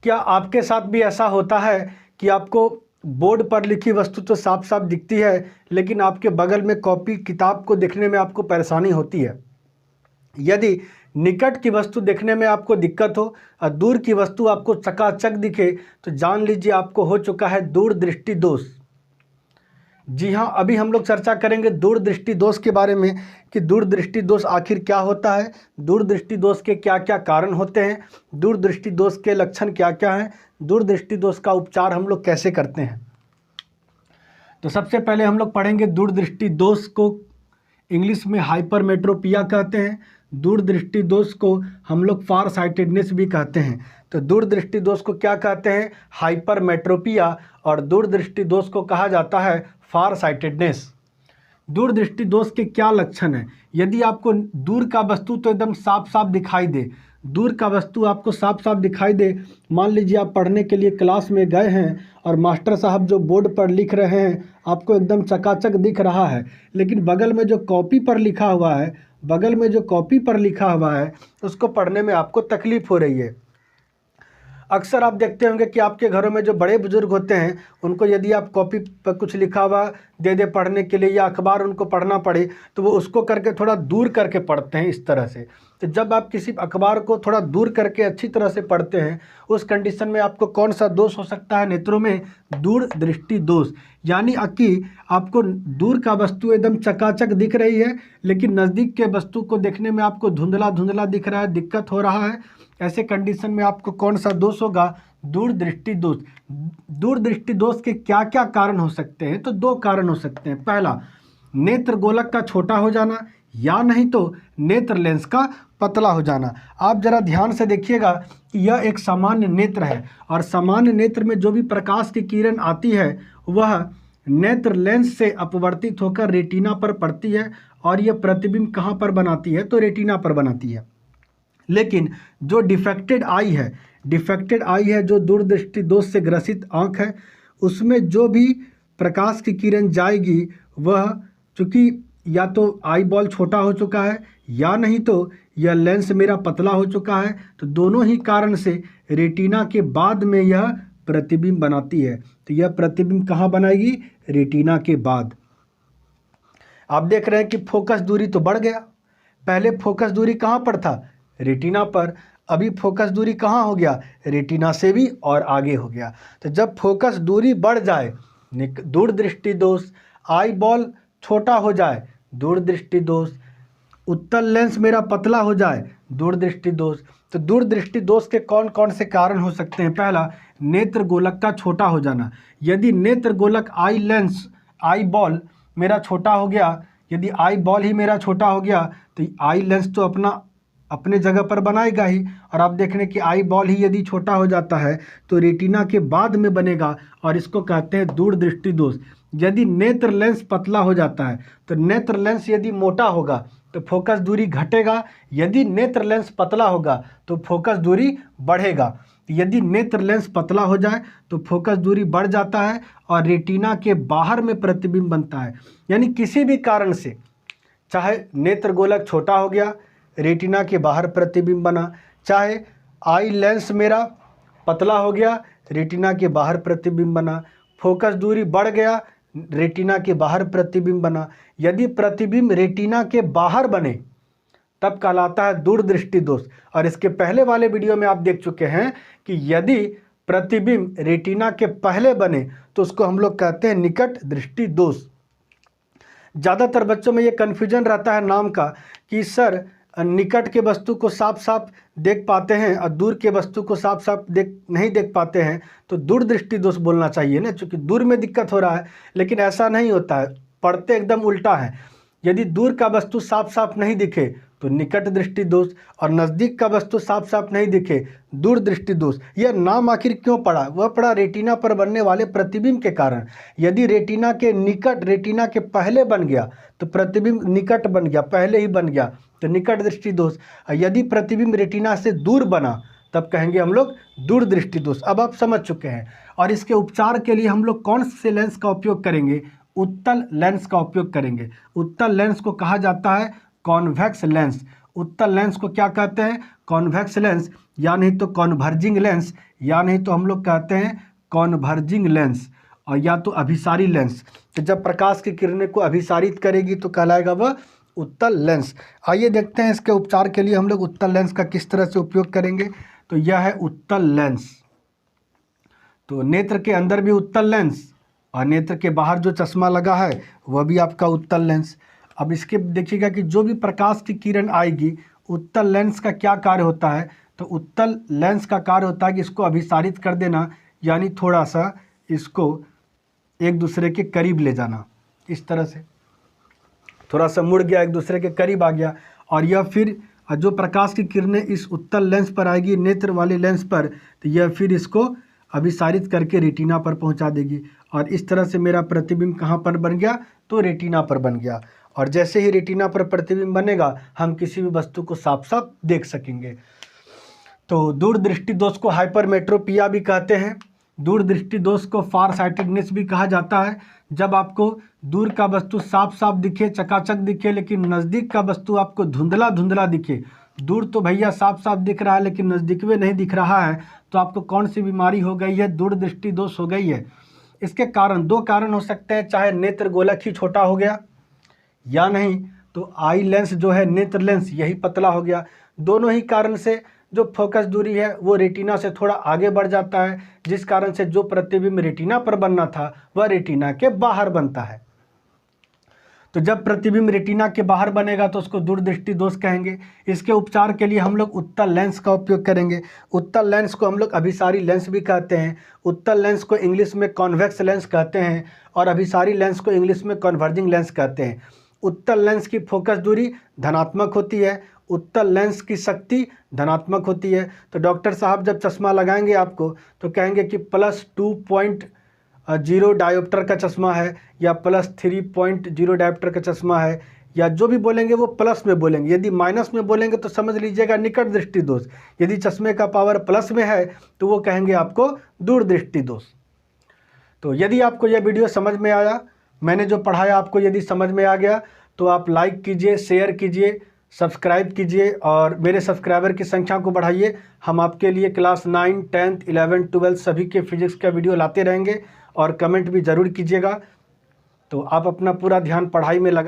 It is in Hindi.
क्या आपके साथ भी ऐसा होता है कि आपको बोर्ड पर लिखी वस्तु तो साफ साफ दिखती है, लेकिन आपके बगल में कॉपी किताब को देखने में आपको परेशानी होती है? यदि निकट की वस्तु देखने में आपको दिक्कत हो और दूर की वस्तु आपको चकाचक दिखे, तो जान लीजिए आपको हो चुका है दूरदृष्टि दोष। जी हाँ, अभी हम लोग चर्चा करेंगे दूरदृष्टि दोष के बारे में कि दूरदृष्टि दोष आखिर क्या होता है, दूरदृष्टि दोष के क्या क्या कारण होते हैं, दूरदृष्टि दोष के लक्षण क्या क्या हैं, दूरदृष्टि दोष का उपचार हम लोग कैसे करते हैं। तो सबसे पहले हम लोग पढ़ेंगे दूरदृष्टि दोष को इंग्लिश में हाइपरमेट्रोपिया कहते हैं। दूरदृष्टि दोष को हम लोग फार साइटेडनेस भी कहते हैं। तो दूरदृष्टि दोष को क्या कहते हैं? हाइपरमेट्रोपिया। और दूरदृष्टि दोष को कहा जाता है फार साइटेडनेस। दूरदृष्टि दोष के क्या लक्षण हैं? यदि आपको दूर का वस्तु तो एकदम साफ साफ दिखाई दे, दूर का वस्तु आपको साफ साफ दिखाई दे, मान लीजिए आप पढ़ने के लिए क्लास में गए हैं और मास्टर साहब जो बोर्ड पर लिख रहे हैं आपको एकदम चकाचक दिख रहा है, लेकिन बगल में जो कॉपी पर लिखा हुआ है उसको पढ़ने में आपको तकलीफ हो रही है। अक्सर आप देखते होंगे कि आपके घरों में जो बड़े बुजुर्ग होते हैं उनको यदि आप कॉपी पर कुछ लिखा हुआ दे दे पढ़ने के लिए या अखबार उनको पढ़ना पड़े तो वो उसको करके थोड़ा दूर करके पढ़ते हैं इस तरह से। तो जब आप किसी अखबार को थोड़ा दूर करके अच्छी तरह से पढ़ते हैं, उस कंडीशन में आपको कौन सा दोष हो सकता है नेत्रों में? दूरदृष्टि दोष। यानी कि आपको दूर का वस्तु एकदम चकाचक दिख रही है, लेकिन नज़दीक के वस्तु को देखने में आपको धुंधला धुंधला दिख रहा है, दिक्कत हो रहा है। ऐसे कंडीशन में आपको कौन सा दोष होगा? दूरदृष्टि दोष। दूरदृष्टि दोष के क्या क्या कारण हो सकते हैं? तो दो कारण हो सकते हैं। पहला, नेत्र गोलक का छोटा हो जाना, या नहीं तो नेत्र लेंस का पतला हो जाना। आप जरा ध्यान से देखिएगा कि यह एक सामान्य नेत्र है और सामान्य नेत्र में जो भी प्रकाश की किरण आती है वह नेत्र लेंस से अपवर्तित होकर रेटिना पर पड़ती है और यह प्रतिबिंब कहाँ पर बनाती है? तो रेटिना पर बनाती है। लेकिन जो डिफेक्टेड आई है, जो दूरदृष्टि दोष से ग्रसित आँख है, उसमें जो भी प्रकाश की किरण जाएगी वह चूँकि या तो आई बॉल छोटा हो चुका है या नहीं तो यह लेंस मेरा पतला हो चुका है, तो दोनों ही कारण से रेटिना के बाद में यह प्रतिबिंब बनाती है। तो यह प्रतिबिंब कहाँ बनाएगी? रेटिना के बाद। आप देख रहे हैं कि फोकस दूरी तो बढ़ गया। पहले फोकस दूरी कहाँ पर था? रेटिना पर। अभी फोकस दूरी कहाँ हो गया? रेटिना से भी और आगे हो गया। तो जब फोकस दूरी बढ़ जाए, दूरदृष्टि दोष, आई बॉल छोटा हो जाए, दूरदृष्टि दोष, उत्तल लेंस मेरा पतला हो जाए, दूरदृष्टि दोष। तो दूरदृष्टि दोष के कौन कौन से कारण हो सकते हैं? पहला, नेत्र गोलक का छोटा हो जाना। यदि नेत्र गोलक आई बॉल मेरा छोटा हो गया, यदि आई बॉल ही मेरा छोटा हो गया तो आई लेंस तो अपने जगह पर बनाएगा ही। और आप देख रहे हैं कि आई बॉल ही यदि छोटा हो जाता है तो रेटिना के बाद में बनेगा और इसको कहते हैं दूरदृष्टि दोष। यदि नेत्र लेंस पतला हो जाता है तो नेत्र लेंस यदि मोटा होगा तो फोकस दूरी घटेगा, यदि नेत्र लेंस पतला होगा तो फोकस दूरी बढ़ेगा। यदि नेत्र लेंस पतला हो जाए तो फोकस दूरी बढ़ जाता है और रेटिना के बाहर में प्रतिबिंब बनता है। यानी किसी भी कारण से, चाहे नेत्र गोलक छोटा हो गया, रेटिना के बाहर प्रतिबिंब बना, चाहे आई लेंस मेरा पतला हो गया, रेटिना के बाहर प्रतिबिंब बना, फोकस दूरी बढ़ गया, रेटिना के बाहर प्रतिबिंब बना, यदि प्रतिबिंब रेटिना के बाहर बने तब कहलाता है दूरदृष्टि दोष। और इसके पहले वाले वीडियो में आप देख चुके हैं कि यदि प्रतिबिंब रेटिना के पहले बने तो उसको हम लोग कहते हैं निकट दृष्टि दोष। ज़्यादातर बच्चों में ये कन्फ्यूजन रहता है नाम का कि सर निकट के वस्तु को साफ साफ देख पाते हैं और दूर के वस्तु को साफ साफ नहीं देख पाते हैं, तो दूरदृष्टि दोष बोलना चाहिए ना, क्योंकि दूर में दिक्कत हो रहा है। लेकिन ऐसा नहीं होता है, पढ़ते एकदम उल्टा है। यदि दूर का वस्तु साफ साफ नहीं दिखे तो निकट दृष्टि दोष, और नज़दीक का वस्तु साफ साफ नहीं दिखे दूरदृष्टि दोष। यह नाम आखिर क्यों पड़ा? वह पड़ा रेटिना पर बनने वाले प्रतिबिंब के कारण। यदि रेटिना के निकट, रेटिना के पहले बन गया तो प्रतिबिंब निकट बन गया, पहले ही बन गया, तो निकट दृष्टि दोष। यदि प्रतिबिंब रेटिना से दूर बना तब कहेंगे हम लोग दूरदृष्टि दोष। अब आप समझ चुके हैं। और इसके उपचार के लिए हम लोग कौन से लेंस का उपयोग करेंगे? उत्तल लेंस का उपयोग करेंगे। उत्तल लेंस को कहा जाता है कॉन्वेक्स लेंस। उत्तल लेंस को क्या कहते हैं? कॉन्वेक्स लेंस, या नहीं तो कॉन्वर्जिंग लेंस, या नहीं तो हम लोग कहते हैं कॉन्वर्जिंग लेंस, और या तो अभिसारी लेंस। तो जब प्रकाश की किरणें को अभिसारित करेगी तो कहलाएगा वह उत्तल लेंस। आइए देखते हैं इसके उपचार के लिए हम लोग उत्तल लेंस का किस तरह से उपयोग करेंगे। तो यह है उत्तल लेंस। तो नेत्र के अंदर भी उत्तल लेंस और नेत्र के बाहर जो चश्मा लगा है वह भी आपका उत्तल लेंस। अब इसके देखिएगा कि जो भी प्रकाश की किरण आएगी, उत्तल लेंस का क्या कार्य होता है? तो उत्तल लेंस का कार्य होता है कि इसको अभिसारित कर देना, यानी थोड़ा सा इसको एक दूसरे के करीब ले जाना। इस तरह से थोड़ा सा मुड़ गया, एक दूसरे के करीब आ गया, और यह फिर जो प्रकाश की किरणें इस उत्तल लेंस पर आएगी, नेत्र वाले लेंस पर, तो यह फिर इसको अभिसारित करके रेटिना पर पहुंचा देगी। और इस तरह से मेरा प्रतिबिंब कहाँ पर बन गया? तो रेटिना पर बन गया। और जैसे ही रेटिना पर प्रतिबिंब बनेगा, हम किसी भी वस्तु को साफ साफ देख सकेंगे। तो दूरदृष्टि दोष को हाइपरमेट्रोपिया भी कहते हैं। दूरदृष्टि दोष को फार साइटेडनेस भी कहा जाता है। जब आपको दूर का वस्तु साफ साफ दिखे, चकाचक दिखे, लेकिन नज़दीक का वस्तु आपको धुंधला धुंधला दिखे। दूर तो भैया साफ साफ दिख रहा है लेकिन नज़दीक में नहीं दिख रहा है, तो आपको कौन सी बीमारी हो गई है? दूरदृष्टि दोष हो गई है। इसके कारण दो कारण हो सकते हैं, चाहे नेत्र गोलक ही छोटा हो गया, या नहीं तो आई लेंस जो है, नेत्र लेंस, यही पतला हो गया। दोनों ही कारण से जो फोकस दूरी है वो रेटिना से थोड़ा आगे बढ़ जाता है, जिस कारण से जो प्रतिबिंब रेटिना पर बनना था वह रेटिना के बाहर बनता है। तो जब प्रतिबिंब रेटिना के बाहर बनेगा तो उसको दूरदृष्टि दोष कहेंगे। इसके उपचार के लिए हम लोग उत्तल लेंस का उपयोग करेंगे। उत्तल लेंस को हम लोग अभिसारी लेंस भी कहते हैं। उत्तल लेंस को इंग्लिश में कॉन्वेक्स लेंस कहते हैं, और अभिसारी लेंस को इंग्लिश में कन्वर्जिंग लेंस कहते हैं। उत्तल लेंस की फोकस दूरी धनात्मक होती है, उत्तल लेंस की शक्ति धनात्मक होती है। तो डॉक्टर साहब जब चश्मा लगाएंगे आपको तो कहेंगे कि +2.0 डायोप्टर का चश्मा है, या +3.0 डायोप्टर का चश्मा है, या जो भी बोलेंगे वो प्लस में बोलेंगे। यदि माइनस में बोलेंगे तो समझ लीजिएगा निकट दृष्टि दोष। यदि चश्मे का पावर प्लस में है तो वो कहेंगे आपको दूर दृष्टि दोष। तो यदि आपको यह वीडियो समझ में आया, मैंने जो पढ़ाया आपको यदि समझ में आ गया, तो आप लाइक कीजिए, शेयर कीजिए, सब्सक्राइब कीजिए और मेरे सब्सक्राइबर की संख्या को बढ़ाइए। हम आपके लिए क्लास 9, 10, 11, 12 सभी के फिजिक्स का वीडियो लाते रहेंगे, और कमेंट भी ज़रूर कीजिएगा। तो आप अपना पूरा ध्यान पढ़ाई में लगा